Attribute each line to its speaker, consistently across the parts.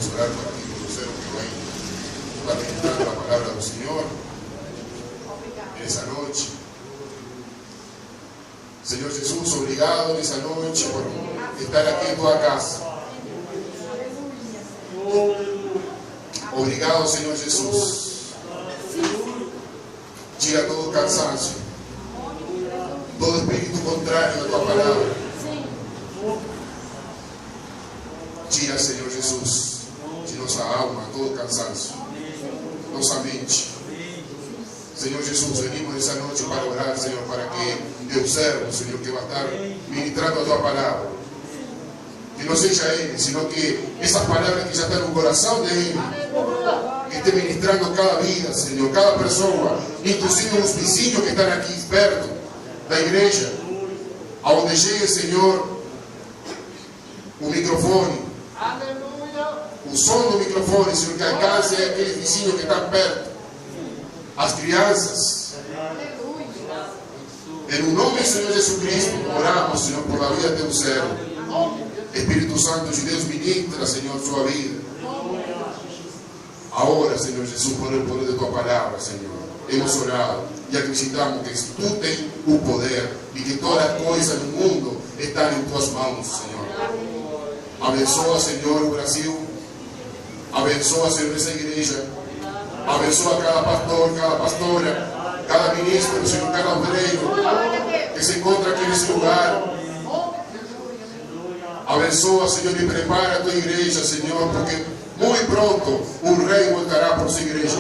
Speaker 1: Vamos orar para ti, conocer o que vai fundamentar a palavra do Senhor nessa noite. Senhor Jesus, obrigado nessa noite por estar aqui em tua casa. Obrigado, Senhor Jesus. Tira todo cansancio, todo espírito contrário da tua palavra. Tira, Senhor Jesus, de nossa alma todo cansancio, nossa mente. Senhor Jesus, venimos nessa noite para orar, Senhor, para que teu servo, Senhor, que vai estar ministrando a tua palavra, que não seja ele, senão que essa palavra que já está no coração dele, que esteja ministrando cada vida, Senhor, cada pessoa, inclusive os vizinhos que estão aqui perto da igreja, aonde chegue, Senhor, o microfone, o som do microfone, Senhor, que alcance aqueles vizinhos que estão perto, as crianças. Em nome do Senhor Jesus Cristo, oramos, Senhor, por a vida de teu servo. Espírito Santo de Deus, ministra, Senhor, sua vida. Agora, Senhor Jesus, por o poder de tua palavra, Senhor, hemos orado e acreditamos que tu tens o poder e que todas as coisas do mundo estão em tuas mãos, Senhor. Abençoa, Senhor, o Brasil. Abençoa, Senhor, essa igreja. Abençoa cada pastor, cada pastora, cada ministro, Senhor, cada obreiro que se encontra aqui nesse lugar. Abençoa, Senhor, e prepara a tua igreja, Senhor, porque muito pronto o Rei voltará por sua igreja.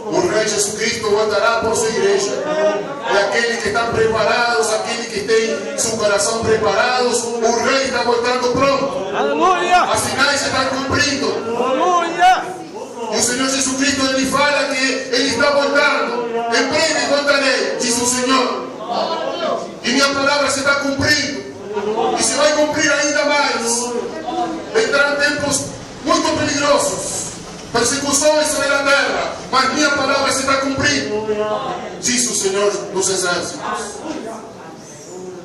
Speaker 1: O Rei Jesus Cristo voltará por sua igreja. E aqueles que estão preparados, aqueles que têm seu coração preparados, o Rei está voltando pronto.
Speaker 2: Aleluia!
Speaker 1: As sinais se estão cumprindo.
Speaker 2: Aleluia!
Speaker 1: E o Senhor Jesus Cristo, Ele fala que Ele está voltando. Em breve voltarei, diz o Senhor. E minha palavra se está cumprindo. E se vai cumprir ainda mais. Entrarão tempos muito peligrosos, persecuções sobre a terra, mas minha palavra se está cumprindo, diz o Senhor dos Exércitos.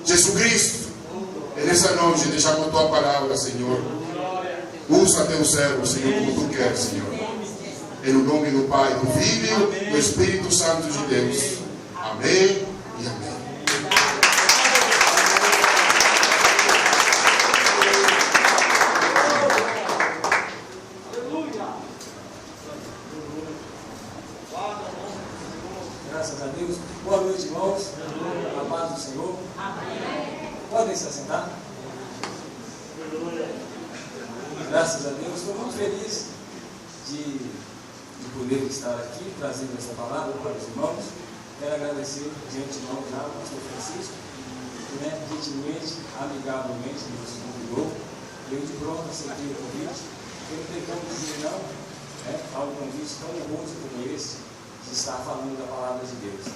Speaker 1: Jesus Cristo, nessa noite deixamos a tua palavra, Senhor. Usa teu servo, Senhor, como tu queres, Senhor. Em nome do Pai, do Filho e do Espírito Santo de Deus. Amém e amém.
Speaker 3: Graças a Deus. Boa noite, irmãos. A paz do Senhor. Podem se assentar. Graças a Deus. Estou muito feliz de poder estar aqui trazendo essa palavra para os irmãos. Quero agradecer de antemão já ao pastor Francisco, que gentilmente, amigavelmente nos convidou. Eu de pronto aceitei o convite. Eu não tenho como dizer não ao convite tão honroso como esse, de estar falando da palavra de Deus.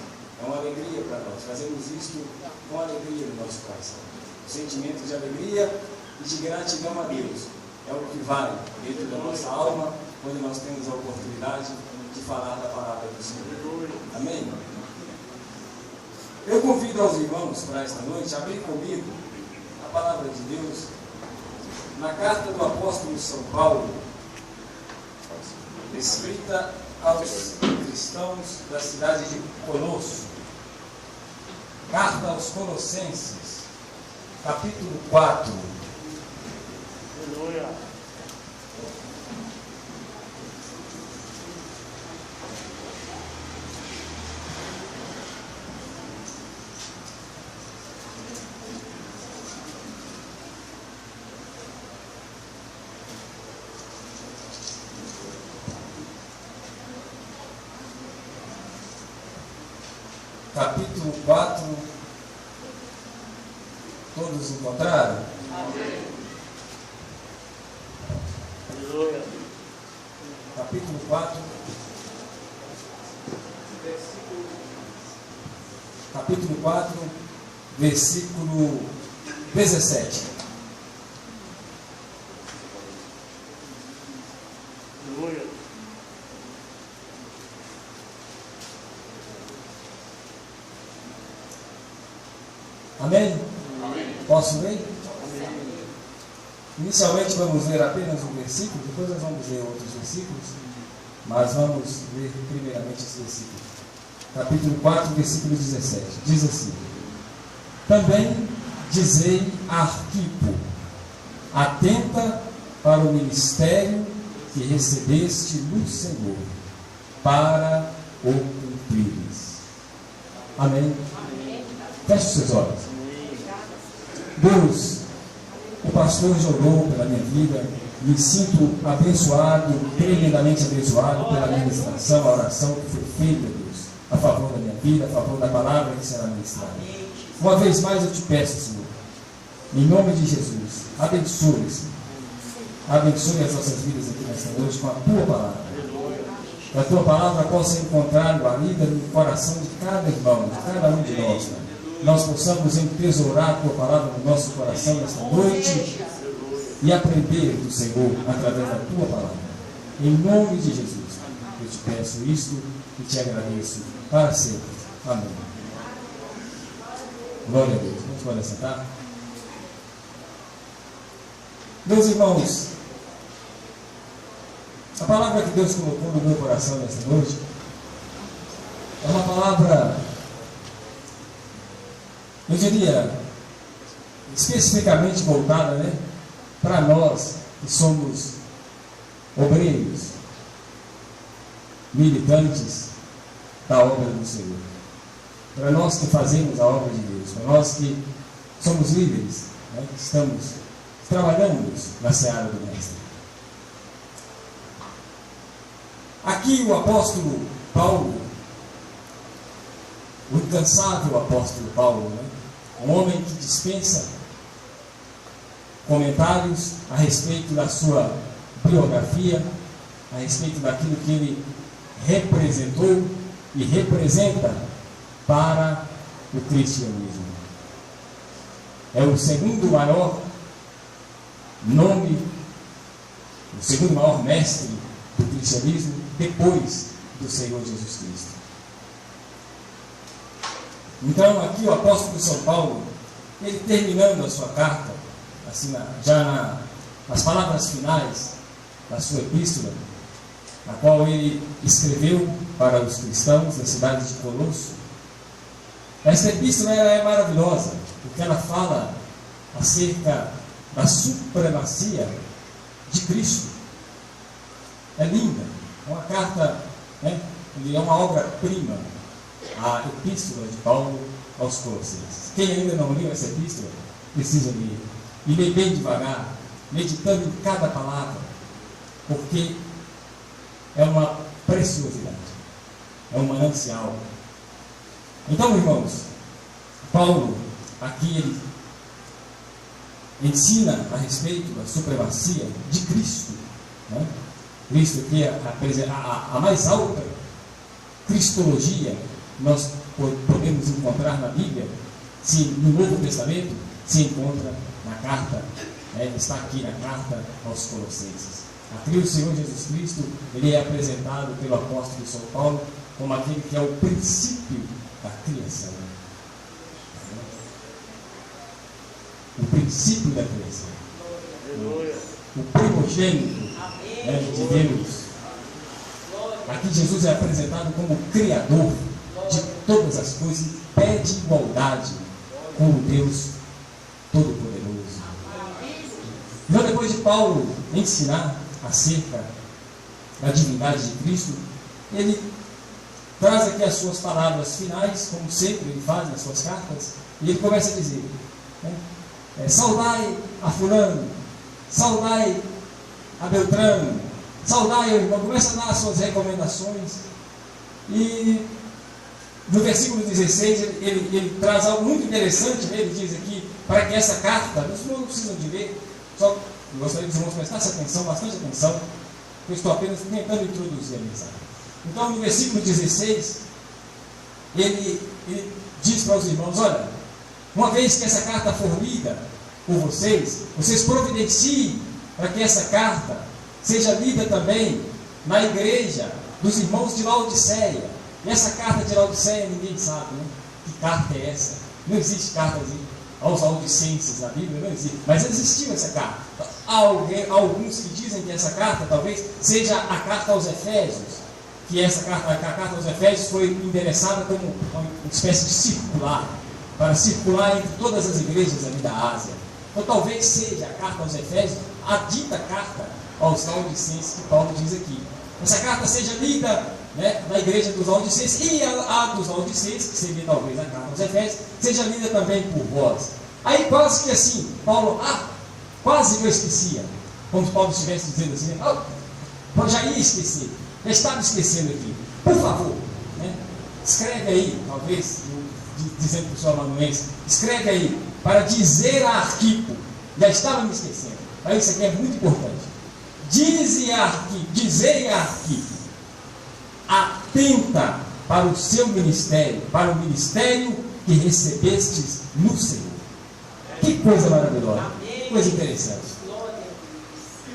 Speaker 3: É uma alegria para nós. Fazemos isto com alegria no nosso coração. O sentimento de alegria e de gratidão a Deus é o que vale dentro da nossa alma quando nós temos a oportunidade de falar da palavra do Senhor. Amém? Eu convido aos irmãos para esta noite a abrir comigo a palavra de Deus na carta do apóstolo São Paulo, escrita aos cristãos da cidade de Colosso. Carta aos Colossenses, capítulo 4.
Speaker 2: Aleluia!
Speaker 3: Capítulo 4. Todos encontraram?
Speaker 2: Aleluia!
Speaker 3: Capítulo 4. Capítulo 4, versículo 17.
Speaker 2: Aleluia!
Speaker 3: Amém?
Speaker 1: Amém.
Speaker 3: Posso ler?
Speaker 2: Amém.
Speaker 3: Inicialmente vamos ler apenas um versículo, depois nós vamos ler outros versículos, mas vamos ler primeiramente esse versículo. Capítulo 4, versículo 17. Diz assim: Também dizei a Arquipo: atenta para o ministério que recebeste no Senhor, para o cumprires. Amém? Feche os seus olhos. Deus, o pastor orou pela minha vida, me sinto abençoado, tremendamente abençoado pela ministração, a oração que foi feita, Deus, a favor da minha vida, a favor da palavra que será ministrada. Uma vez mais eu te peço, Senhor, em nome de Jesus, abençoe, Senhor. Abençoe as nossas vidas aqui nesta noite com a tua palavra. Que a tua palavra possa encontrar guarida no coração de cada irmão, de cada um de nós, né? Nós possamos entesourar a tua palavra no nosso coração nesta noite e aprender do Senhor através da tua palavra. Em nome de Jesus, eu te peço isto e te agradeço para sempre. Amém. Glória a Deus. Vamos poder sentar? Meus irmãos, a palavra que Deus colocou no meu coração nesta noite é uma palavra, eu diria, especificamente voltada, né, para nós que somos obreiros, militantes da obra do Senhor, para nós que fazemos a obra de Deus, para nós que somos líderes, né, que trabalhamos na seara do Mestre. Aqui o apóstolo Paulo, o incansável apóstolo Paulo, né? Um homem que dispensa comentários a respeito da sua biografia, a respeito daquilo que ele representou e representa para o cristianismo. É o segundo maior nome, o segundo maior mestre do cristianismo depois do Senhor Jesus Cristo. Então, aqui o apóstolo São Paulo, ele terminando a sua carta, assim, nas palavras finais da sua epístola, a qual ele escreveu para os cristãos da cidade de Colosso. Esta epístola ela é maravilhosa, porque ela fala acerca da supremacia de Cristo. É linda, é uma carta, né, é uma obra-prima, a epístola de Paulo aos Colossenses. Quem ainda não leu essa epístola, precisa ler. E ler bem devagar, meditando em cada palavra, porque é uma preciosidade, é um manancial. Então, irmãos, Paulo, aqui ele ensina a respeito da supremacia de Cristo, né? Cristo que é a mais alta cristologia nós podemos encontrar na Bíblia, se no Novo Testamento se encontra na carta, está aqui na carta aos Colossenses. Aqui o Senhor Jesus Cristo, ele é apresentado pelo apóstolo São Paulo como aquele que é o princípio da criação. O princípio da criação. O primogênito, de Deus. Aqui Jesus é apresentado como o Criador de todas as coisas, em pé de igualdade com o Deus Todo-Poderoso. Então, depois de Paulo ensinar acerca da divindade de Cristo, ele traz aqui as suas palavras finais, como sempre ele faz nas suas cartas, e ele começa a dizer, saudai a fulano, saudai a Beltrano, saudai o irmão, começa a dar as suas recomendações. E no versículo 16 ele traz algo muito interessante, né? Ele diz aqui, para que essa carta, os irmãos não precisam de ler, só gostaria que os irmãos prestassem atenção, bastante atenção, eu estou apenas tentando introduzir a mensagem. Então, no versículo 16, ele diz para os irmãos, olha, uma vez que essa carta for lida por vocês providenciem para que essa carta seja lida também na igreja dos irmãos de Laodiceia. E essa carta de Laodiceia, ninguém sabe, né? Que carta é essa? Não existe carta aos Laodicenses na Bíblia, não existe. Mas existiu essa carta. alguns que dizem que essa carta talvez seja a carta aos Efésios, que a carta aos Efésios foi endereçada como uma espécie de circular, para circular entre todas as igrejas ali da Ásia. Então talvez seja a carta aos Efésios, a dita carta aos Laodicenses que Paulo diz aqui. Essa carta seja lida, né, na igreja dos Laodicenses, e a dos Laodicenses, que seria talvez a carta aos Efésios, seja lida também por vós. Aí quase que assim, Paulo, quase que eu esquecia, como se Paulo estivesse dizendo assim, eu já ia esquecer, já estava esquecendo aqui, por favor, né, escreve aí, talvez, dizendo para o seu amanuense, escreve aí, para dizer a Arquipo, já estava me esquecendo, mas isso aqui é muito importante, dizei a Arquipo, atenta para o seu ministério, para o ministério que recebestes no Senhor. Que coisa maravilhosa, que coisa interessante.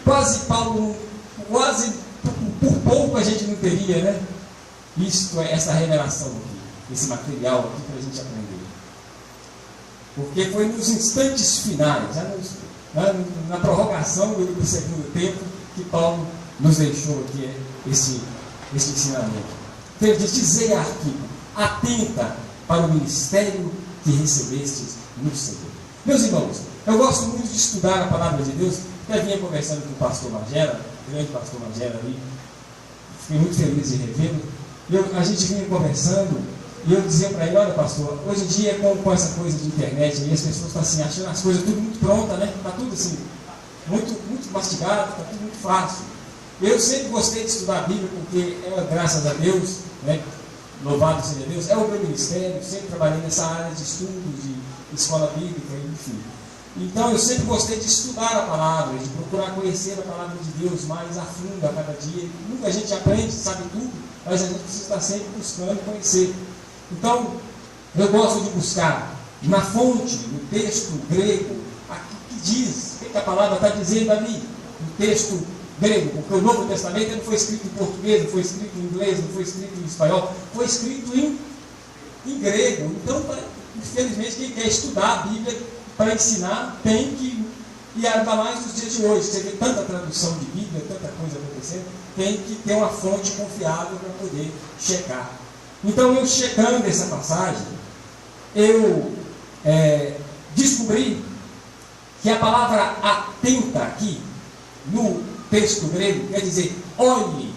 Speaker 3: Quase Paulo, por pouco a gente não teria, né? Essa revelação aqui, esse material aqui para a gente aprender. Porque foi nos instantes finais, na prorrogação do segundo tempo, que Paulo nos deixou aqui esse ensinamento. Então ele diz, dizei a Arquipo, atenta para o ministério que recebestes no Senhor. Meus irmãos, eu gosto muito de estudar a palavra de Deus. Até vinha conversando com o pastor Magela, o grande pastor Magela ali. Fiquei muito feliz de revê-lo. A gente vinha conversando e eu dizia para ele, olha pastor, hoje em dia com essa coisa de internet aí, as pessoas estão assim, achando as coisas tudo muito pronta, né? Está tudo assim, muito mastigado, está tudo muito fácil. Eu sempre gostei de estudar a Bíblia porque, graças a Deus, né, louvado seja Deus, é o meu ministério, sempre trabalhei nessa área de estudo, de escola bíblica, enfim. Então eu sempre gostei de estudar a palavra, de procurar conhecer a palavra de Deus mais a fundo a cada dia. Nunca a gente aprende, sabe tudo, mas a gente precisa estar sempre buscando conhecer. Então, eu gosto de buscar na fonte, no texto grego, aquilo que diz, o que a palavra está dizendo ali, no texto grego, porque o Novo Testamento não foi escrito em português, não foi escrito em inglês, não foi escrito em espanhol, foi escrito em grego. Então, infelizmente, quem quer estudar a Bíblia para ensinar, tem que, e ainda mais nos dias de hoje, você vê tanta tradução de Bíblia, tanta coisa acontecendo, tem que ter uma fonte confiável para poder checar. Então, eu checando essa passagem, eu descobri que a palavra atenta aqui, no texto grego, quer dizer, olhe,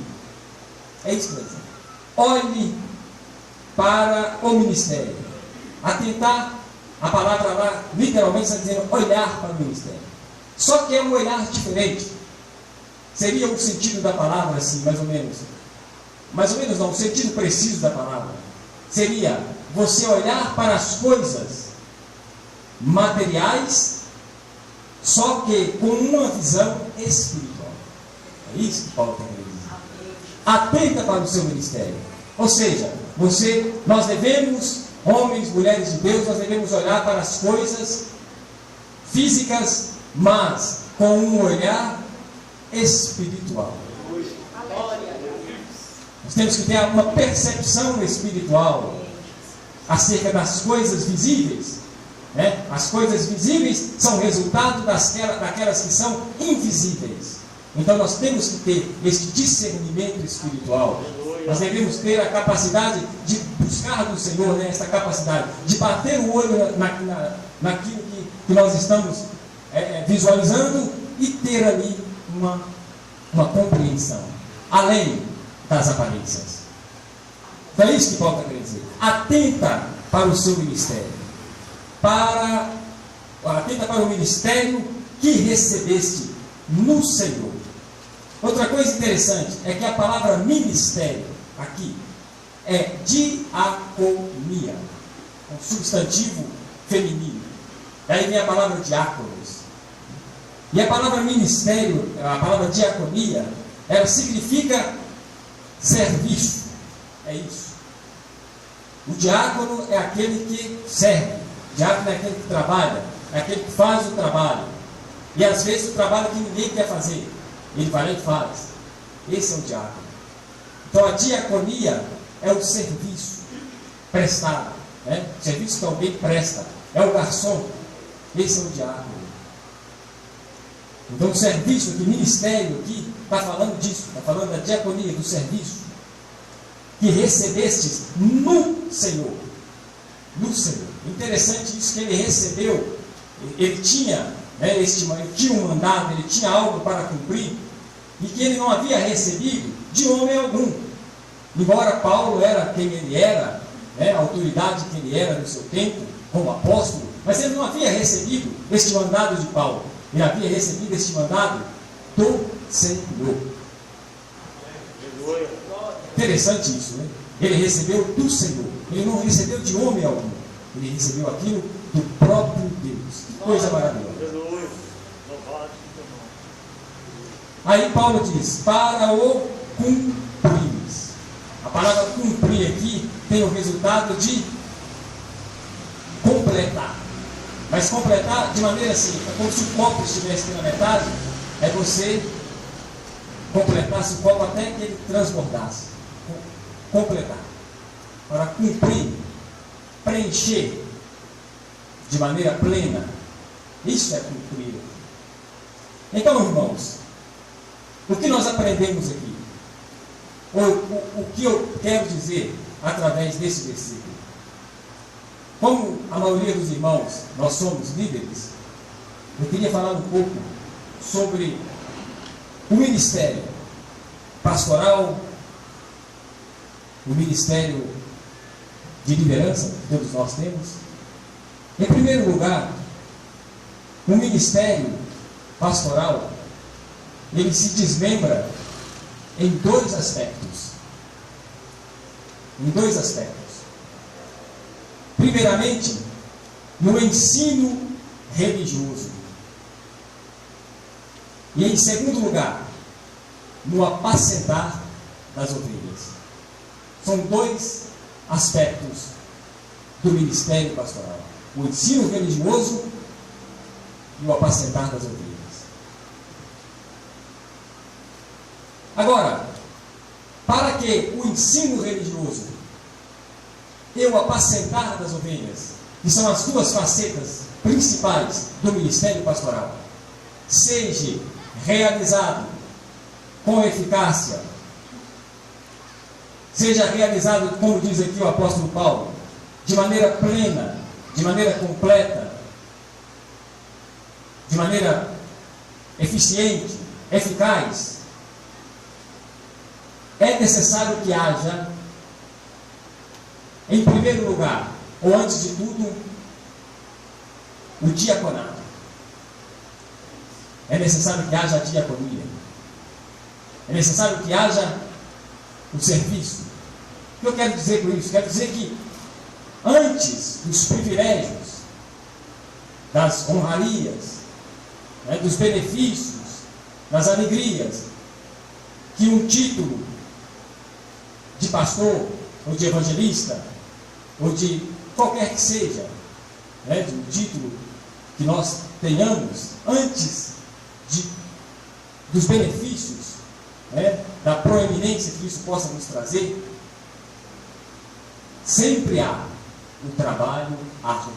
Speaker 3: é isso que quer dizer, olhe para o ministério. Atentar, a palavra lá, literalmente está dizendo olhar para o ministério. Só que é um olhar diferente. Seria o sentido da palavra assim, mais ou menos. Mais ou menos não, o sentido preciso da palavra. Seria você olhar para as coisas materiais, só que com uma visão espiritual. É isso que Paulo está querendo dizer. Atenta para o seu ministério. Ou seja, nós devemos, homens, mulheres de Deus, nós devemos olhar para as coisas físicas, mas com um olhar espiritual. Nós temos que ter uma percepção espiritual acerca das coisas visíveis. Né? As coisas visíveis são resultado daquelas que são invisíveis. Então nós temos que ter esse discernimento espiritual. Nós devemos ter a capacidade de buscar do Senhor, né, essa capacidade de bater o olho naquilo que nós estamos visualizando e ter ali uma compreensão, além das aparências. Então é isso que Paulo está querendo dizer. Atenta para o seu ministério. Atenta para o ministério que recebeste no Senhor. Outra coisa interessante é que a palavra ministério aqui é diaconia, um substantivo feminino. Daí vem a palavra diáconos. E a palavra ministério, a palavra diaconia, ela significa serviço. É isso. O diácono é aquele que serve. O diácono é aquele que trabalha, é aquele que faz o trabalho. E às vezes o trabalho que ninguém quer fazer, ele vai lá e faz. Esse é o diácono. Então a diaconia é o serviço prestado, né? O serviço que alguém presta. É o garçom. Esse é o diácono.
Speaker 4: Então, o serviço aqui, ministério aqui, está falando disso, está falando da diaconia, do serviço, que recebestes no Senhor. No Senhor. Interessante isso que ele recebeu, ele tinha, ele tinha um mandado, ele tinha algo para cumprir, e que ele não havia recebido de homem algum. Embora Paulo era quem ele era, a autoridade que ele era no seu tempo, como apóstolo, mas ele não havia recebido este mandado de Paulo. Ele havia recebido este mandado do Senhor. Interessante isso, né? Ele recebeu do Senhor. Ele não recebeu de homem algum. Ele recebeu aquilo do próprio Deus. Que coisa maravilhosa. Aí Paulo diz, para o cumprires. A palavra cumprir aqui tem o resultado de completar. Mas completar de maneira assim, é como se o copo estivesse aqui na metade, é você completasse o copo até que ele transbordasse. Completar. Para cumprir, preencher de maneira plena. Isso é cumprir. Então, irmãos, o que nós aprendemos aqui? O que eu quero dizer através desse versículo? Como a maioria dos irmãos, nós somos líderes, eu queria falar um pouco sobre o ministério pastoral, o ministério de liderança que todos nós temos. Em primeiro lugar, o ministério pastoral, ele se desmembra em dois aspectos. Em dois aspectos. Primeiramente, no ensino religioso. E em segundo lugar, no apacentar das ovelhas. São dois aspectos do ministério pastoral: o ensino religioso e o apacentar das ovelhas. Agora, para que o ensino religioso e o apacentar das ovelhas, que são as duas facetas principais do ministério pastoral, seja realizado com eficácia, seja realizado, como diz aqui o apóstolo Paulo, de maneira plena, de maneira completa, de maneira eficiente, eficaz, é necessário que haja, em primeiro lugar, ou antes de tudo, o diaconato. É necessário que haja a diaconia. É necessário que haja o serviço. O que eu quero dizer com isso? Quero dizer que antes dos privilégios, das honrarias, dos benefícios, das alegrias, que um título de pastor, ou de evangelista, ou de qualquer que seja, de um título que nós tenhamos, antes dos benefícios, da proeminência que isso possa nos trazer, sempre há o trabalho árduo,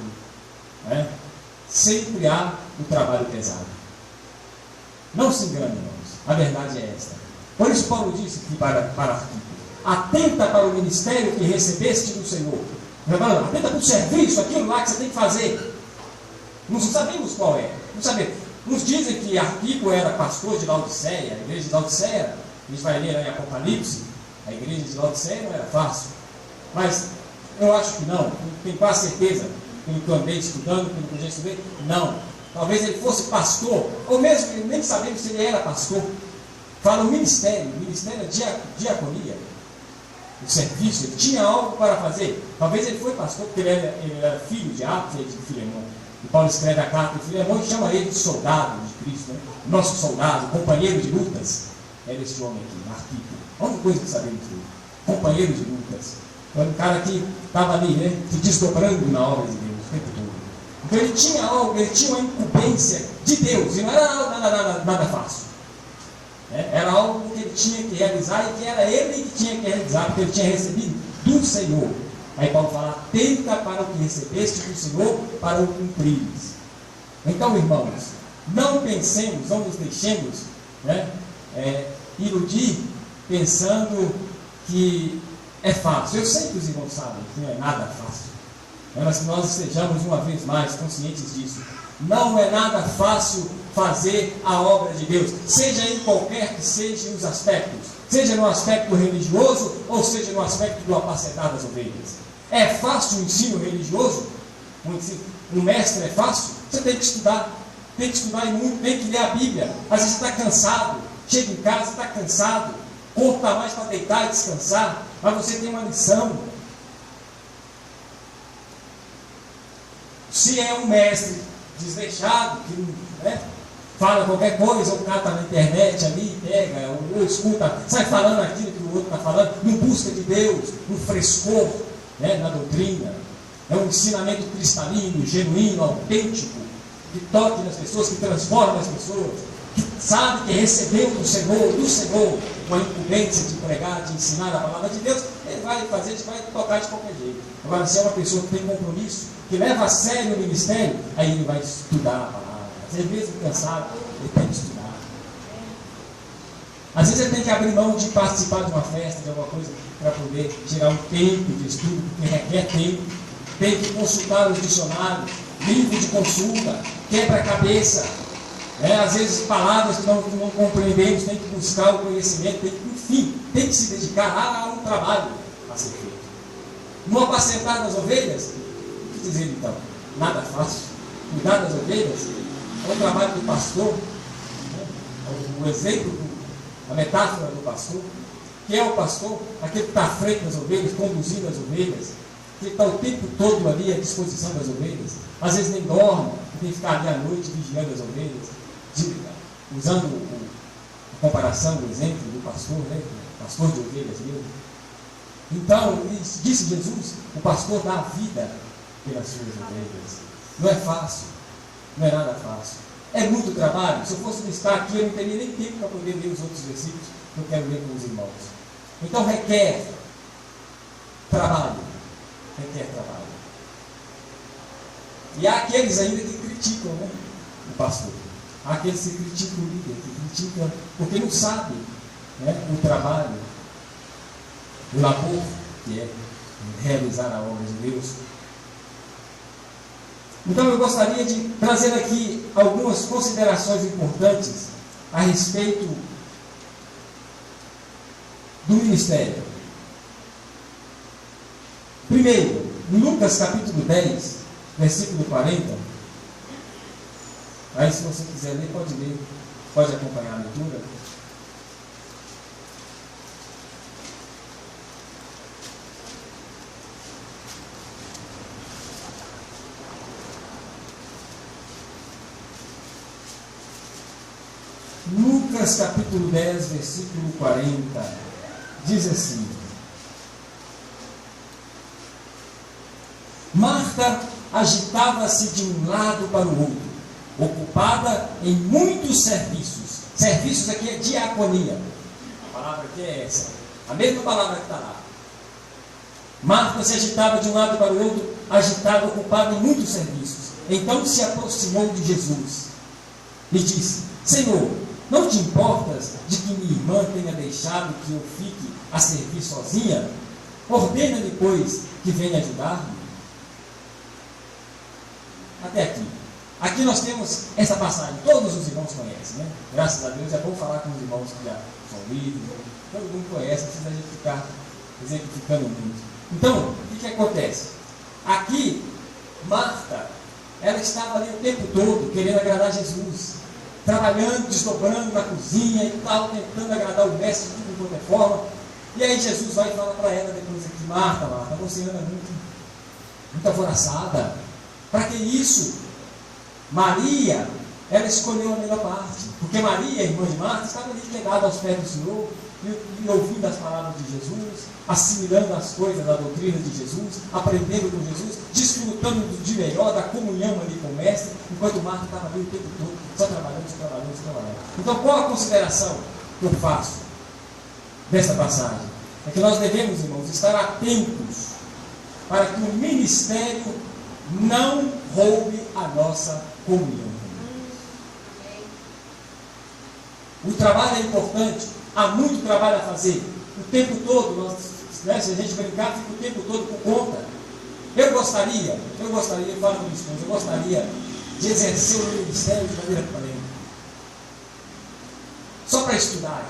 Speaker 4: sempre há o trabalho pesado. Não se engane, irmãos, a verdade é esta. Por isso Paulo disse que para Arquipo: atenta para o ministério que recebeste do Senhor. Atenta para o serviço, aquilo lá que você tem que fazer. Não sabemos qual é. Não sabemos. Uns dizem que Arquipo era pastor de Laodiceia, a igreja de Laodiceia. A gente vai ler em Apocalipse, a igreja de Laodiceia não era fácil. Mas eu acho que não. Tenho quase certeza, pelo que eu andei estudando, pelo que eu já estudei, não. Talvez ele fosse pastor, ou mesmo nem sabemos se ele era pastor. Fala o ministério diaconia, o serviço, ele tinha algo para fazer. Talvez ele foi pastor, porque ele era filho de África e de Filemão. E Paulo escreve a carta de Filemão e chama ele de soldado de Cristo, nosso soldado, companheiro de lutas. Era esse homem aqui, Arquipo. A única coisa que sabemos dele: companheiro de lutas. Era um cara que estava ali, se desdobrando na obra de Deus o tempo todo. Então ele tinha algo, ele tinha uma incumbência de Deus, e não era nada fácil. Era algo que ele tinha que realizar, e que era ele que tinha que realizar, porque ele tinha recebido do Senhor. Aí Paulo fala: atenta para o que recebeste do Senhor, para o cumprires. Então, irmãos, Não pensemos, não nos deixemos, né, iludir pensando que é fácil. Eu sei que os irmãos sabem que não é nada fácil, mas que nós estejamos uma vez mais conscientes disso. Não é nada fácil fazer a obra de Deus, seja em qualquer que sejam os aspectos, seja no aspecto religioso ou seja no aspecto do apacentar das ovelhas. É fácil o ensino religioso? Um mestre é fácil? Você tem que estudar e muito, tem que ler a Bíblia. Às vezes você está cansado, chega em casa, está cansado, o corpo está mais para deitar e descansar, mas você tem uma lição. Se é um mestre desleixado, que, né, fala qualquer coisa, ou cata na internet ali, pega, ou escuta, sai falando aquilo que o outro está falando, não busca de Deus, no frescor, né, na doutrina, é um ensinamento cristalino, genuíno, autêntico, que toque nas pessoas, que transforma as pessoas, que sabe que recebeu do Senhor, uma incumbência de pregar, de ensinar a palavra de Deus, ele vai fazer, vai tocar de qualquer jeito. Agora, se é uma pessoa que tem compromisso, que leva a sério o ministério, aí ele vai estudar a palavra. Às vezes, mesmo cansado, ele tem que estudar. Às vezes ele tem que abrir mão de participar de uma festa, de alguma coisa, para poder tirar um tempo de estudo, porque requer tempo. Tem que consultar os dicionários, livro de consulta, quebra-cabeça. Às vezes palavras que não compreendemos, tem que buscar o conhecimento, enfim, tem que se dedicar a um trabalho a ser feito. No apacentar das ovelhas, o que dizer então? Nada fácil. Cuidar das ovelhas é o trabalho do pastor, né? O exemplo, a metáfora do pastor. Quem é o pastor? Aquele que está à frente das ovelhas, conduzindo as ovelhas, que está o tempo todo ali à disposição das ovelhas. Às vezes nem dorme, tem que ficar ali à noite vigiando as ovelhas, usando a comparação, o exemplo do pastor, né? Pastor de ovelhas mesmo. Então, disse Jesus, o pastor dá a vida pelas suas ovelhas. Não é fácil, não é nada fácil. É muito trabalho. Se eu fosse listar aqui, eu não teria nem tempo para poder ler os outros versículos que eu quero ler com os irmãos. Então requer trabalho. E há aqueles ainda que criticam, né, o pastor. Há aqueles que criticam o líder, que criticam porque não sabem, né, o trabalho, o labor que é realizar a obra de Deus. Então eu gostaria de trazer aqui algumas considerações importantes a respeito do ministério. Primeiro, em Lucas capítulo 10, versículo 40. Aí se você quiser ler, pode ler, pode acompanhar a leitura. Lucas capítulo 10, versículo 40, diz assim: Marta agitava-se de um lado para o outro, ocupada em muitos serviços. Serviços aqui é diaconia. A palavra aqui é essa, a mesma palavra que está lá. Marta se agitava de um lado para o outro, agitada, ocupada em muitos serviços. Então se aproximou de Jesus e disse: Senhor, não te importas de que minha irmã tenha deixado que eu fique a servir sozinha? Ordena-lhe, pois, que venha ajudar-me. Até aqui. Aqui nós temos essa passagem, todos os irmãos conhecem, né? Graças a Deus, é bom falar com os irmãos que já são livres, todo mundo conhece, não precisa a gente ficar exemplificando muito. Então, o que acontece? Aqui, Marta, ela estava ali o tempo todo querendo agradar Jesus, trabalhando, desdobrando na cozinha e tal, tentando agradar o mestre de tudo de qualquer forma. E aí Jesus vai e fala para ela depois aqui: Marta, você anda muito alvoroçada. Para que isso? Maria, ela escolheu a melhor parte, porque Maria, irmã de Marta, estava ali chegada aos pés do Senhor, e ouvindo as palavras de Jesus, assimilando as coisas da doutrina de Jesus, aprendendo com Jesus, desfrutando de melhor da comunhão ali com o mestre, enquanto Marta estava ali o tempo todo, só trabalhando. Então, qual a consideração que eu faço dessa passagem? É que nós devemos, irmãos, estar atentos para que o ministério não roube a nossa comunhão. O trabalho é importante, há muito trabalho a fazer. O tempo todo, se a gente brincar, fica o tempo todo por conta. Eu gostaria, eu falo com isso, eu gostaria de exercer o ministério de maneira plena. Só para estudar.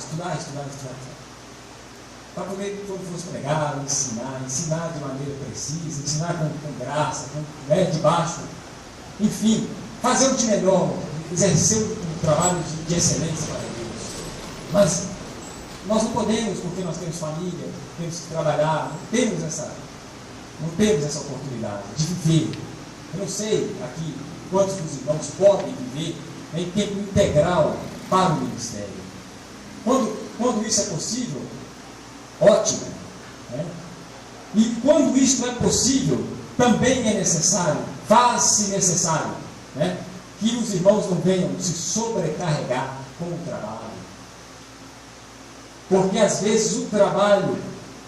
Speaker 4: Para poder, quando fosse pregar, ensinar de maneira precisa, ensinar com graça, de baixo. Enfim, fazer o de melhor, exercer um trabalho de excelência para Deus. Mas nós não podemos, porque nós temos família, temos que trabalhar, não temos essa oportunidade de viver. Eu não sei aqui quantos dos irmãos podem viver em tempo integral para o ministério. Quando isso é possível, ótimo. Né? E quando isso não é possível, também é necessário, faz-se necessário, né? Que os irmãos não venham se sobrecarregar com o trabalho. Porque às vezes o trabalho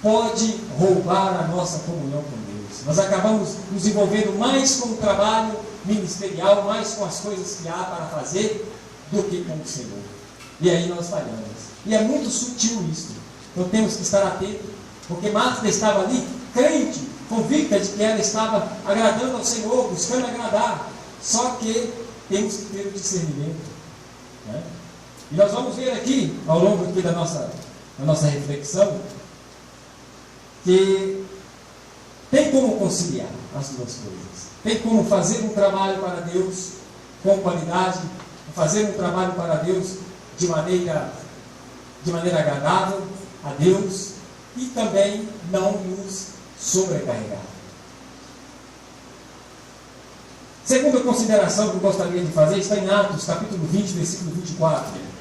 Speaker 4: pode roubar a nossa comunhão com Deus. Nós acabamos nos envolvendo mais com o trabalho ministerial, mais com as coisas que há para fazer, do que com o Senhor. E aí nós falhamos. E é muito sutil isso. Então temos que estar atentos, porque Marta estava ali, crente, convicta de que ela estava agradando ao Senhor, buscando agradar. Só que temos que ter o discernimento. Né? E nós vamos ver aqui, ao longo aqui da nossa reflexão, que tem como conciliar as duas coisas. Tem como fazer um trabalho para Deus com qualidade, fazer um trabalho para Deus de maneira agradável a Deus e também não nos sobrecarregar. Segunda consideração que eu gostaria de fazer está em Atos, capítulo 20, versículo 24.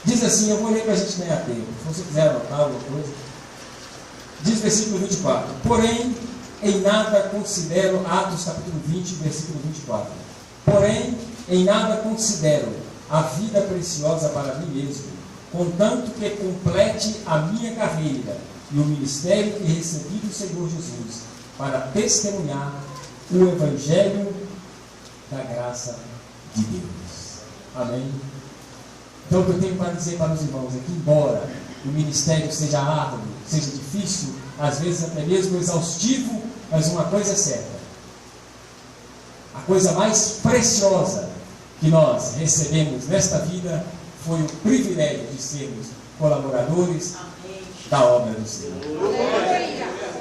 Speaker 4: Diz assim, eu vou ler para a gente ganhar tempo. Se você quiser anotar alguma coisa. Diz versículo 24. Porém, em nada considero, Atos capítulo 20, versículo 24. Porém, em nada considero a vida preciosa para mim mesmo, contanto que complete a minha carreira e o ministério que recebi do Senhor Jesus, para testemunhar o Evangelho da graça de Deus. Amém? Então, o que eu tenho para dizer para os irmãos é que, embora o ministério seja árduo, seja difícil, às vezes até mesmo exaustivo, mas uma coisa é certa: a coisa mais preciosa que nós recebemos nesta vida foi o privilégio de sermos colaboradores da obra do Senhor.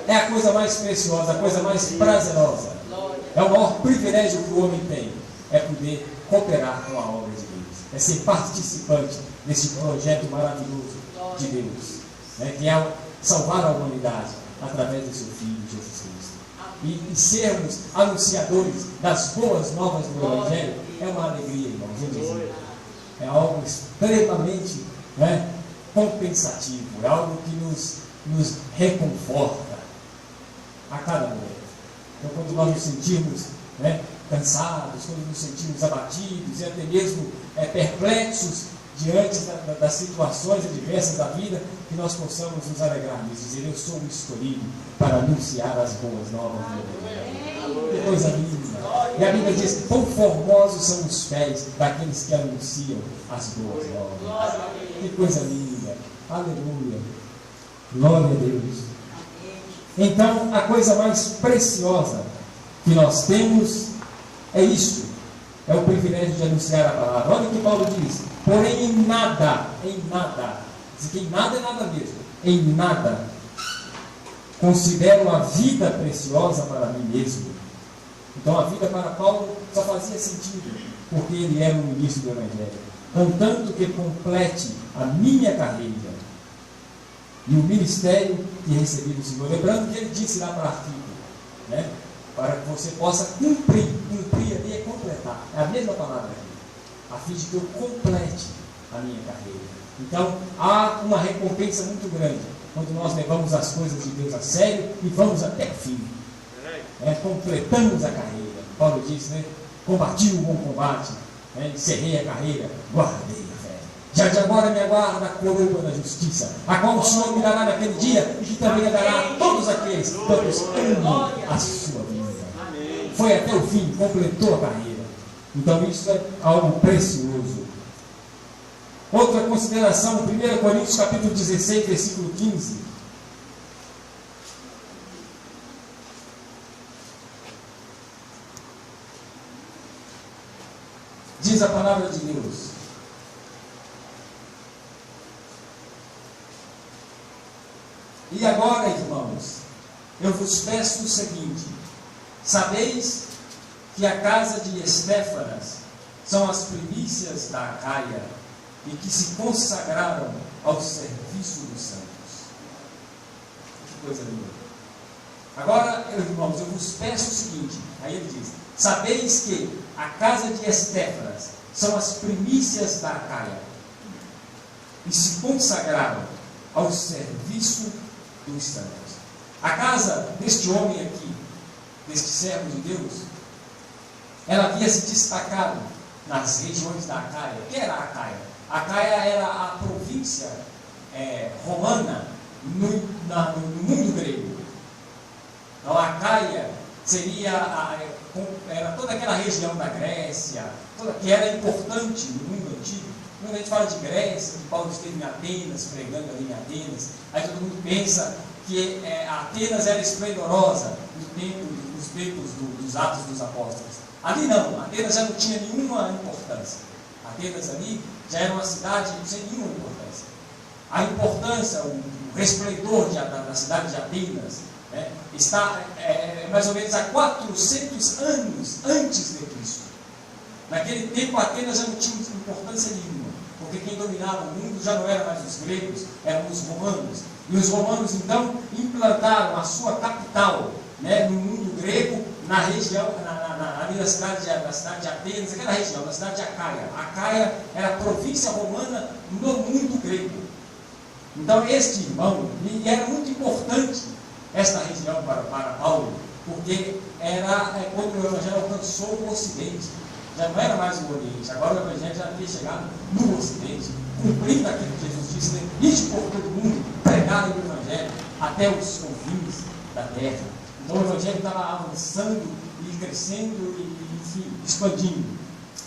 Speaker 4: É a coisa mais preciosa, a coisa mais prazerosa. É o maior privilégio que o homem tem, é poder cooperar com a obra de Deus, é ser participante desse projeto maravilhoso de Deus, né, que é salvar a humanidade através do seu Filho Jesus Cristo. E sermos anunciadores das boas novas do Evangelho é uma alegria, irmãos. É algo extremamente, né, compensativo, é algo que nos reconforta a cada momento. Então, quando nós nos sentimos, né, cansados, quando nos sentimos abatidos e até mesmo perplexos diante das situações adversas da vida, que nós possamos nos alegrar e dizer: eu sou o escolhido para anunciar as boas novas do Evangelho. Que coisa linda! E a Bíblia diz que quão formosos são os pés daqueles que anunciam as boas novas. Que coisa linda! Aleluia! Glória a Deus! Então, a coisa mais preciosa que nós temos é isto, é o privilégio de anunciar a palavra. Olha o que Paulo diz: porém em nada, diz que em nada é nada mesmo, em nada considero a vida preciosa para mim mesmo. Então a vida para Paulo só fazia sentido porque ele era o ministro do Evangelho, contanto que complete a minha carreira e o ministério que recebi do Senhor. Lembrando que ele disse lá para Arquipo, né, para que você possa cumprir ali é completar, é a mesma palavra aqui, a fim de que eu complete a minha carreira. Então há uma recompensa muito grande quando nós levamos as coisas de Deus a sério e vamos até o fim, completamos a carreira. Paulo diz, né, combati o bom combate, né, encerrei a carreira, guardei a fé. Já de agora me aguarda a coroa da justiça, a qual o Senhor me dará naquele dia, e que também dará a todos vez, Deus ama a sua vida. Foi até o fim, completou a carreira. Então isso é algo precioso. Outra consideração, 1 Coríntios capítulo 16, versículo 15. Diz a palavra de Deus: e agora, irmãos, eu vos peço o seguinte: sabeis que a casa de Estéfanas são as primícias da Acaia e que se consagraram ao serviço dos santos. Que coisa linda. Agora, irmãos, eu vos peço o seguinte, aí ele diz: sabeis que a casa de Estéfanas são as primícias da Acaia e se consagraram ao serviço dos santos. A casa deste homem aqui, deste servo de Deus, ela havia se destacado nas regiões da Acaia. O que era a Acaia? A Acaia era a província romana no mundo grego. Então a Acaia era toda aquela região da Grécia, que era importante no mundo antigo. Quando a gente fala de Grécia, que Paulo esteve em Atenas, pregando ali em Atenas, aí todo mundo pensa que Atenas era esplendorosa nos tempos dos Atos dos Apóstolos. Ali não, Atenas já não tinha nenhuma importância. Atenas ali já era uma cidade sem nenhuma importância. A importância, o resplendor da cidade de Atenas, está mais ou menos há 400 anos antes de Cristo. Naquele tempo Atenas já não tinha importância nenhuma, porque quem dominava o mundo já não eram mais os gregos, eram os romanos. E os romanos então implantaram a sua capital, no mundo grego, na região, ali na cidade de Atenas, aquela região, na cidade de Acaia. Acaia era a província romana no mundo grego. Então este irmão, e era muito importante esta região para Paulo, porque era quando o Evangelho alcançou o Ocidente. Já não era mais o Oriente, agora o Evangelho já havia chegado no Ocidente, cumprindo aquilo que Jesus disse: ide por todo mundo, pregai o Evangelho até os confins da terra. Então o Evangelho estava avançando e crescendo e enfim, expandindo.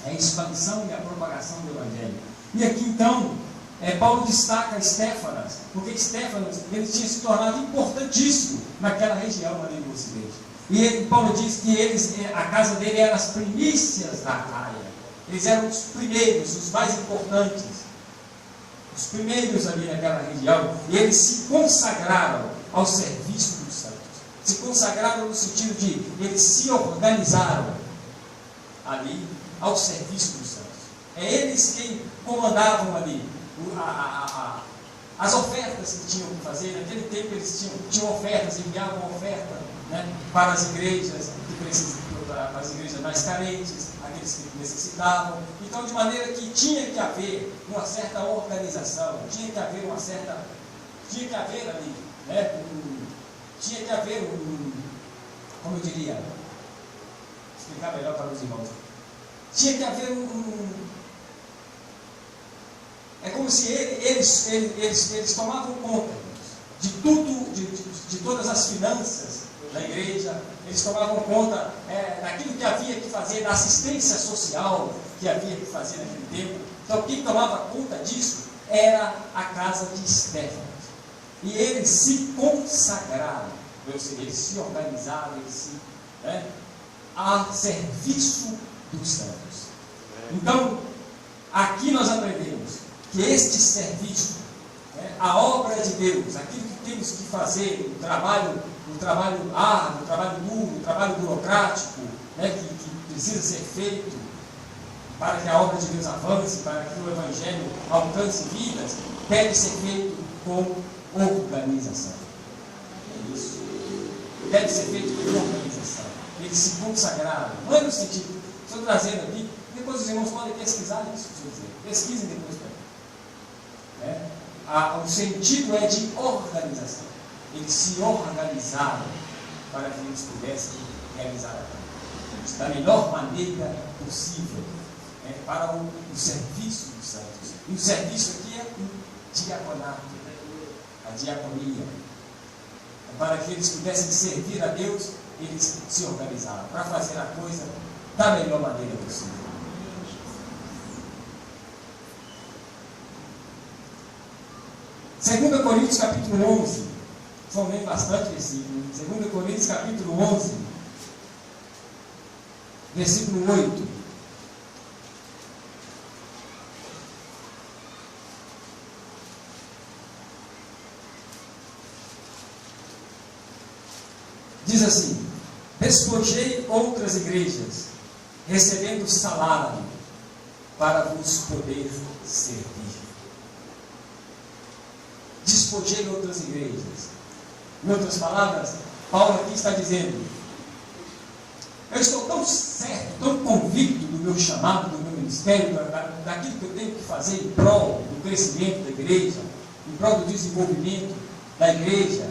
Speaker 4: É a expansão e a propagação do Evangelho. E aqui então, Paulo destaca Estéfanas, porque Estéfanas ele tinha se tornado importantíssimo naquela região ali do Ocidente. E Paulo diz que a casa dele era as primícias da Acaia. Eles eram os primeiros, os mais importantes. Os primeiros ali naquela região. E eles se consagraram ao serviço dos santos. Se consagraram no sentido de eles se organizaram ali ao serviço dos santos. É eles quem comandavam ali as ofertas que tinham que fazer. Naquele tempo eles tinham ofertas, enviavam oferta para as igrejas para as igrejas mais carentes, aqueles que necessitavam. Então, de maneira que tinha que haver uma certa organização, tinha que haver ali, tinha que haver como eu diria, explicar melhor para os irmãos, tinha que haver é como se eles tomavam conta de tudo, de todas as finanças da igreja. Eles tomavam conta daquilo que havia que fazer, da assistência social que havia que fazer naquele tempo. Então quem tomava conta disso era a casa de Estéfanas. E eles se consagraram, ou seja, eles se organizaram, a serviço dos santos. Então, aqui nós aprendemos que este serviço, a obra de Deus, aquilo que temos que fazer, o trabalho árduo, o trabalho duro, o trabalho burocrático, que precisa ser feito para que a obra de Deus avance, para que o Evangelho alcance vidas, deve ser feito com organização. É isso. Deve ser feito com organização. Eles se consagraram. Não é no sentido, estou trazendo aqui, depois os irmãos podem pesquisar isso, pesquisem depois para mim. O sentido é de organização. Eles se organizaram para que eles pudessem realizar a obra da melhor maneira possível, para o serviço dos santos. E o serviço aqui é o diaconato, a diaconia. para que eles pudessem servir a Deus, eles se organizaram para fazer a coisa da melhor maneira possível. Segunda Coríntios capítulo 11, vão ler bastante versículo. 2 Coríntios capítulo 11, versículo 8. Diz assim: despojei outras igrejas, recebendo salário, para vos poder servir. Despojei outras igrejas. Em outras palavras, Paulo aqui está dizendo: eu estou tão certo, tão convicto do meu chamado, do meu ministério, daquilo que eu tenho que fazer em prol do crescimento da igreja, em prol do desenvolvimento da igreja,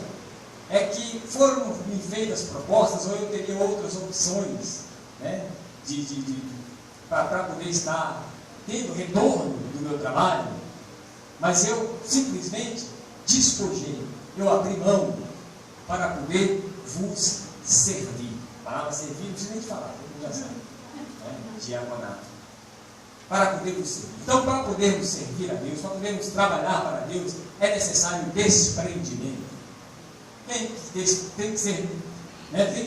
Speaker 4: é que foram me feitas propostas, ou eu teria outras opções, né, para poder estar tendo retorno do meu trabalho, mas eu simplesmente despojei, eu abri mão para poder vos servir. A palavra servir não precisa nem falar, todo mundo já sabe, né? Diaconato. Para poder vos servir. Então, para podermos servir a Deus, para podermos trabalhar para Deus, é necessário desprendimento. Tem que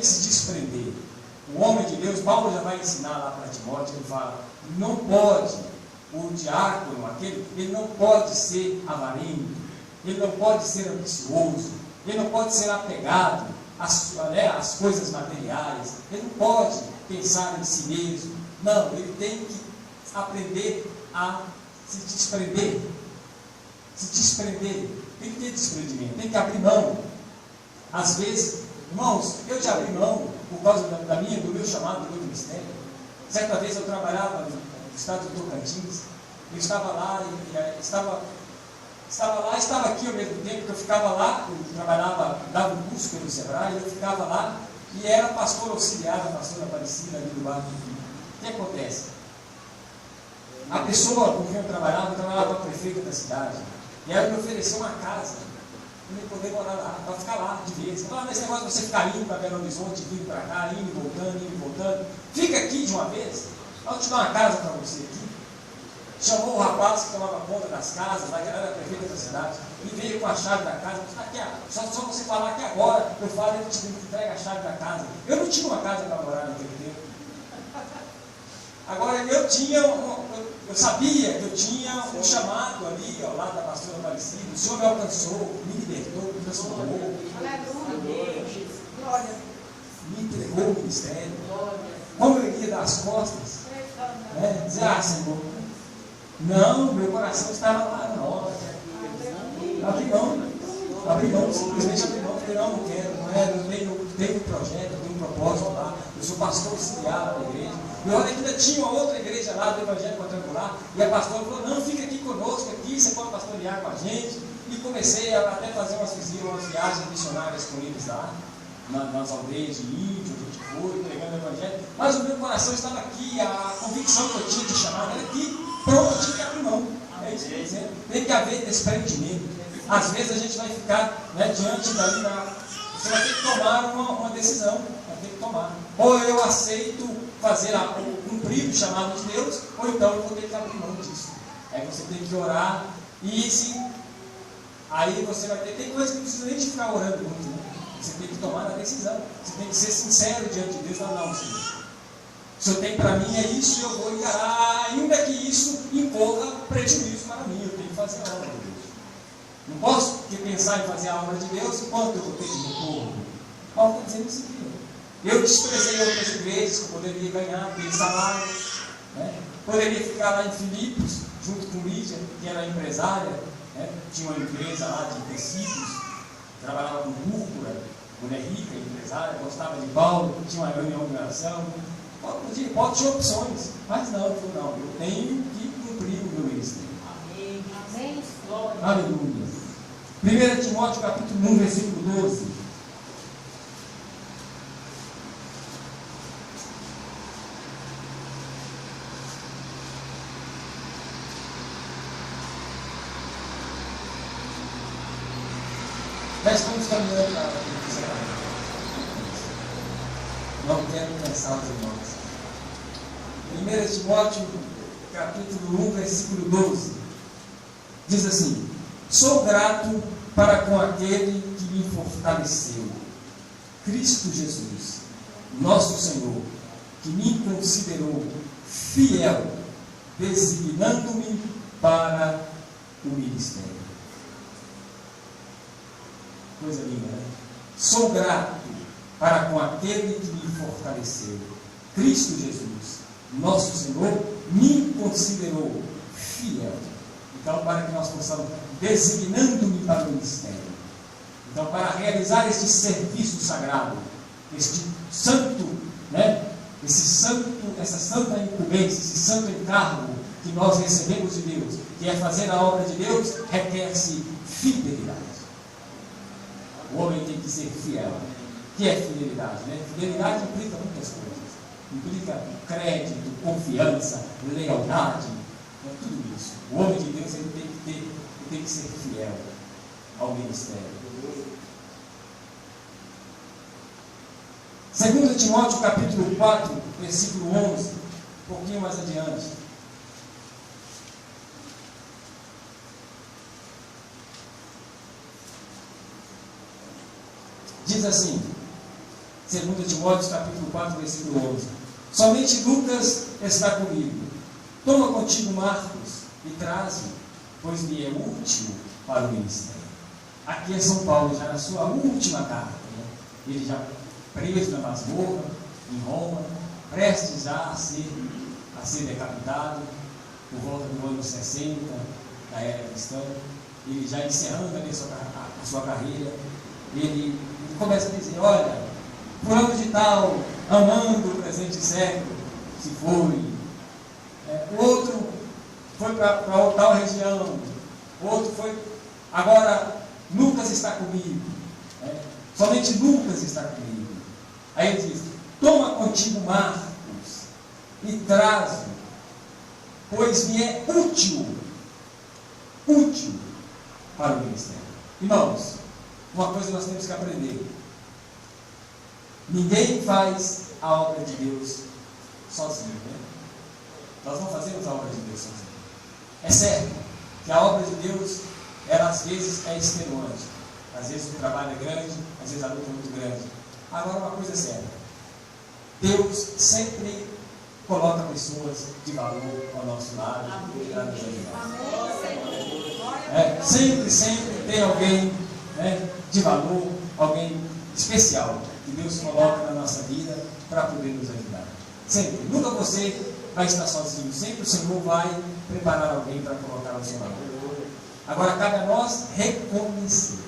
Speaker 4: se desprender. O homem de Deus, Paulo já vai ensinar lá para Timóteo, ele fala: não pode, o diácono, ele não pode ser avarento, ele não pode ser ambicioso, ele não pode ser apegado às coisas materiais, ele não pode pensar em si mesmo. Não, ele tem que aprender a se desprender. Tem que ter desprendimento, tem que abrir mão. Às vezes, irmãos, eu já abri mão por causa do meu chamado, do meu ministério. Certa vez eu trabalhava no estado do Tocantins, eu estava lá, estava aqui ao mesmo tempo, que eu ficava lá, eu trabalhava, dava um curso pelo Sebrae, eu ficava lá, e era pastor auxiliar da pastora Aparecida ali do bairro. O que acontece? A pessoa com quem eu trabalhava com a prefeita da cidade, e ela me ofereceu uma casa, para eu poder morar lá, para ficar lá de vez. Ela, nesse negócio de você ficar indo para Belo Horizonte, vindo para cá, indo e voltando, fica aqui de uma vez, eu te dar uma casa para você aqui. Chamou o rapaz que tomava conta das casas, lá que era a prefeita da cidade, e veio com a chave da casa. Aqui, só você falar aqui agora, eu falo, ele te entrega a chave da casa. Eu não tinha uma casa para morar naquele tempo. Agora, eu sabia que eu tinha um chamado ali, ao lado da pastora Aparecida. O Senhor me alcançou, me libertou, me transformou. Me entregou o ministério. Como eu iria dar as costas? Né? Dizer: ah, Senhor, não, meu coração estava lá na hora. Abri mão, simplesmente abri mão. Falei: não quero, eu tenho um projeto, eu tenho um propósito lá. Eu sou pastor auxiliar da igreja. E olha que ainda tinha uma outra igreja lá do Evangelho Quadrangular, e a pastora falou: não, fica aqui conosco, aqui, você pode pastorear com a gente. E comecei a até fazer umas viagens missionárias com eles lá, nas aldeias de índio, a gente foi, pregando o Evangelho. Mas o meu coração estava aqui, a convicção que eu tinha de chamar era aqui, pronto, eu tinha que abrir mão. É isso que eu estou dizendo. Tem que haver desprendimento. Às vezes a gente vai ficar, né, diante dali, você vai ter que tomar uma decisão, vai ter que tomar. Ou eu aceito cumprir o chamado de Deus, ou então eu vou ter que abrir mão disso. Aí você tem que orar, aí você vai ter. Tem coisas que não precisa nem de ficar orando muito, né? Você tem que tomar a decisão. Você tem que ser sincero diante de Deus. Não, Senhor. O Senhor tem para mim é isso, e eu vou encarar, ainda que isso incorra prejuízo para mim. Eu tenho que fazer a obra de Deus. Não posso pensar em fazer a obra de Deus enquanto eu vou ter de retorno. Paulo está dizendo isso aqui. Eu desprezei outras igrejas que eu poderia ganhar aquele salário, né? Poderia ficar lá em Filipos, junto com Lídia, que era empresária, né? Tinha uma empresa lá de tecidos, trabalhava com púrpura, mulher rica, empresária, gostava de Paulo, tinha uma reunião de oração. Pode ter opções, mas não, eu tenho que cumprir o meu ministério.
Speaker 5: Amém.
Speaker 4: Aleluia. 1 Timóteo capítulo 1, versículo 12. Já estamos caminhando para quero pensar os irmãos. 1 Timóteo, capítulo 1, versículo 12. Diz assim: sou grato para com aquele que me fortaleceu, Cristo Jesus, nosso Senhor, que me considerou fiel, designando-me para o ministério. Coisa linda, né? Sou grato para com aquele que me fortaleceu, Cristo Jesus, nosso Senhor, me considerou fiel. Então, para que nós possamos, designando-me para o ministério. Então, para realizar este serviço sagrado, este santo, né? Essa santa incumbência, esse santo encargo que nós recebemos de Deus, que é fazer a obra de Deus, requer-se fidelidade. O homem tem que ser fiel. O que é fidelidade? Né? Fidelidade implica muitas coisas. Implica crédito, confiança, lealdade, né? Tudo isso. O homem de Deus ele tem que ser fiel ao ministério. 2 Timóteo capítulo 4, versículo 11, um pouquinho mais adiante. Diz assim, 2 Timóteo capítulo 4, versículo 11: somente Lucas está comigo. Toma contigo Marcos e traze, pois me é útil para o ministério. Aqui é São Paulo, já na sua última carta, né? Ele já preso na masmorra, em Roma, prestes já a ser decapitado, por volta do ano 60 da era cristã. Ele já encerrando ali a sua carreira, ele começa a dizer: olha, fulano de tal, amando o presente século, se foi. O outro foi para tal região, o outro foi. Agora, Lucas está comigo. Somente Lucas está comigo. Aí ele diz: toma contigo Marcos e traze, pois me é útil para o ministério. Irmãos, uma coisa nós temos que aprender: ninguém faz a obra de Deus sozinho, né? Nós não fazemos a obra de Deus sozinho. É certo que a obra de Deus, ela às vezes é extenuante, às vezes o trabalho é grande, às vezes a luta é muito grande. Agora, uma coisa é certa: Deus sempre coloca pessoas de valor ao nosso lado para nos ajudar. Sempre tem alguém, né, de valor, alguém especial que Deus coloca na nossa vida para poder nos ajudar. Sempre. Nunca você vai estar sozinho. Sempre o Senhor vai preparar alguém para colocar ao seu lado. Agora, cabe a nós reconhecer.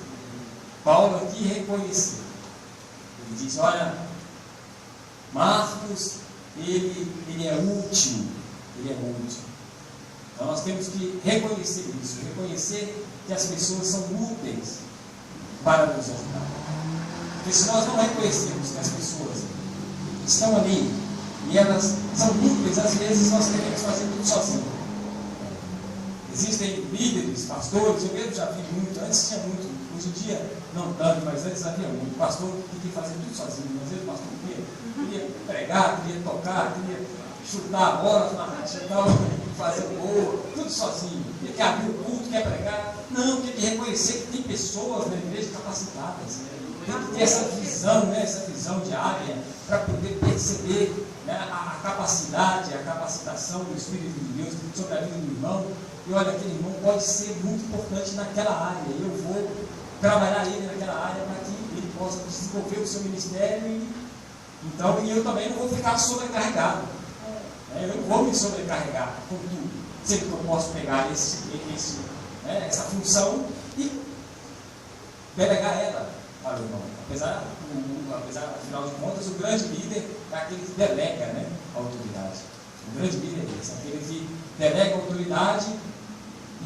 Speaker 4: Paulo aqui reconheceu. Ele diz: olha, Marcos, ele é útil. Ele é útil. Então nós temos que reconhecer isso. Reconhecer que as pessoas são úteis para nos ajudar. Porque se nós não reconhecermos que as pessoas estão ali e elas são úteis, às vezes nós queremos fazer tudo sozinho. Existem líderes, pastores, eu mesmo já vi muito, antes tinha muito, hoje em dia não tanto, mas antes havia muito. Pastor que queria fazer tudo sozinho. Às vezes o pastor queria pregar, queria tocar, queria chutar a bola, fazer o gol, tudo sozinho. Ele quer abrir o culto, quer pregar. Não, tem que reconhecer que tem pessoas na igreja capacitadas. Tem que ter essa visão, né, essa visão de área, para poder perceber, né, a capacidade, a capacitação do Espírito de Deus sobre a vida do irmão. E olha, aquele irmão pode ser muito importante naquela área. E eu vou trabalhar ele naquela área para que ele possa desenvolver o seu ministério. Então, e eu também não vou ficar sobrecarregado. Eu não vou me sobrecarregar com tudo. Sempre que eu posso pegar essa função e delegar ela para o irmão. Apesar, afinal de contas, o grande líder é aquele que delega, né, a autoridade. O grande líder é esse, aquele que delega a autoridade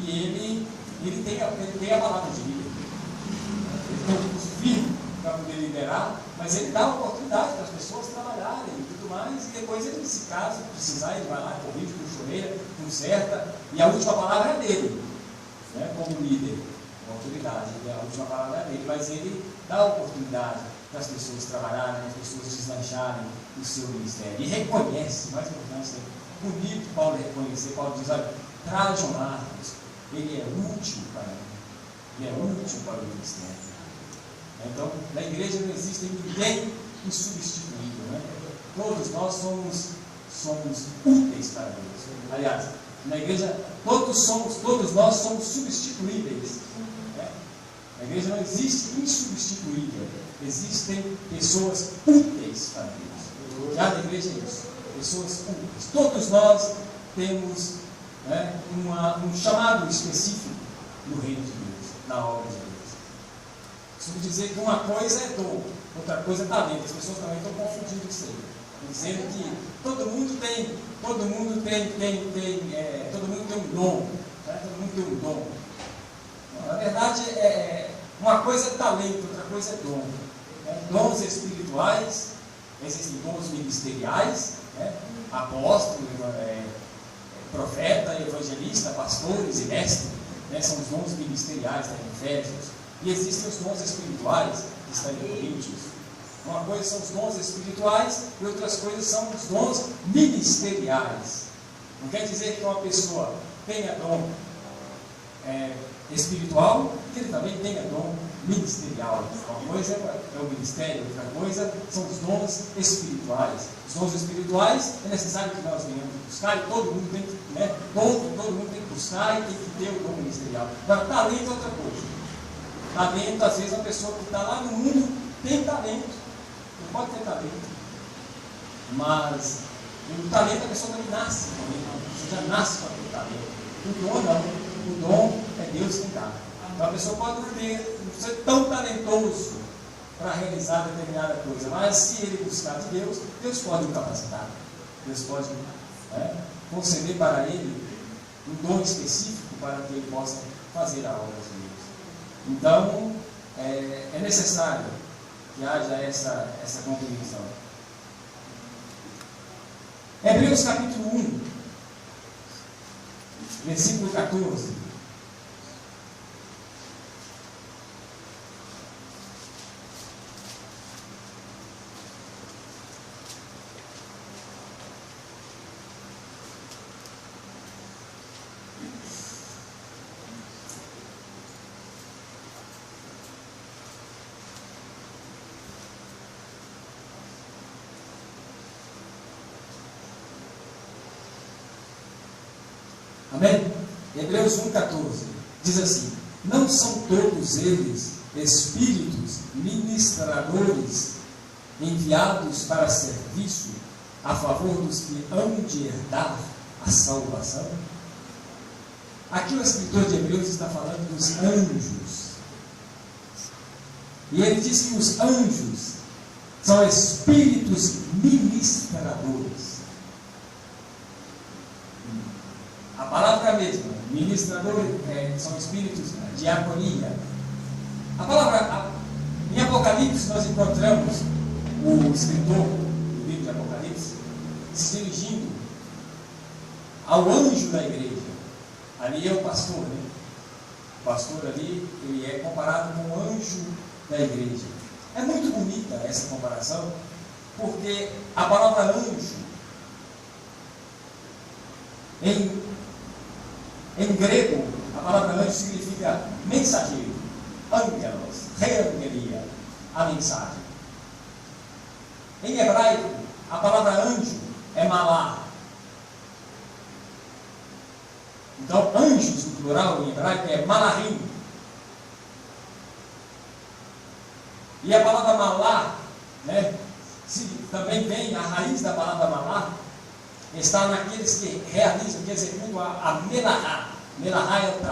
Speaker 4: e ele tem a palavra de líder. Ele tem um curso firme para poder liderar, mas ele dá a oportunidade para as pessoas trabalharem e tudo mais, e depois ele, se caso precisar, ele vai lá, corrige, chureira, conserta, e a última palavra é dele, né, como líder, a autoridade, a última palavra é dele, mas ele dá a oportunidade das pessoas trabalharem, das pessoas deslancharem o seu ministério. E reconhece, mais importante, bonito Paulo reconhecer, Paulo diz, olha, Trajan Marcos, ele é útil para mim, ele é útil para o ministério. Então, na igreja não existe ninguém insubstituível, né? Todos nós somos úteis para Deus. Aliás, na igreja todos nós somos substituíveis. Né? Na igreja não existe insubstituível, existem pessoas úteis para Deus. Já na igreja é isso, pessoas úteis. Todos nós temos, né, um chamado específico no reino de Deus, na obra de Deus. Costumo dizer que uma coisa é dom, outra coisa é talento. As pessoas também estão confundindo isso aí, dizendo que todo mundo tem um dom, né? Todo mundo tem um dom. Na verdade, uma coisa é talento, outra coisa é dom. Né? Dons espirituais, existem dons ministeriais, né? Apóstolo, profeta, evangelista, pastores e mestres, né? São os dons ministeriais da Efésios. E existem os dons espirituais, que estão em Coríntios. Uma coisa são os dons espirituais e outras coisas são os dons ministeriais. Não quer dizer que uma pessoa tenha dom espiritual e ele também tenha dom ministerial. Uma coisa é o ministério, outra coisa são os dons espirituais. Os dons espirituais é necessário que nós venhamos buscar e todo mundo tem que, né, todo mundo tem que buscar e tem que ter o dom ministerial. Agora, talento é outra coisa. Talento, às vezes, uma pessoa que está lá no mundo tem talento, não pode ter talento, mas o talento a pessoa também nasce, você já nasce com aquele talento. O dom não, o dom é Deus quem dá. Então a pessoa pode não ser tão talentoso para realizar determinada coisa, mas se ele buscar de Deus, Deus pode o capacitar, Deus pode conceder para ele um dom específico para que ele possa fazer a obra de Deus. Então, é necessário que haja essa compreensão. Hebreus capítulo 1, versículo 14. Amém? Hebreus 1,14 diz assim: não são todos eles espíritos ministradores enviados para serviço a favor dos que hão de herdar a salvação? Aqui o escritor de Hebreus está falando dos anjos. E ele diz que os anjos são espíritos ministradores. A palavra é a mesma, ministrador, são espíritos de diaconia. A palavra, em Apocalipse, nós encontramos o escritor do livro de Apocalipse se dirigindo ao anjo da igreja. Ali é o pastor, né? O pastor ali, ele é comparado com o anjo da igreja. É muito bonita essa comparação, porque a palavra anjo, em grego, a palavra anjo significa mensageiro, angelos, reangelia, a mensagem. Em hebraico, a palavra anjo é malá. Então, anjos no plural em hebraico é malahim. E a palavra malá, né, também vem, a raiz da palavra malá está naqueles que realizam, que executam a melahá. Melahá é o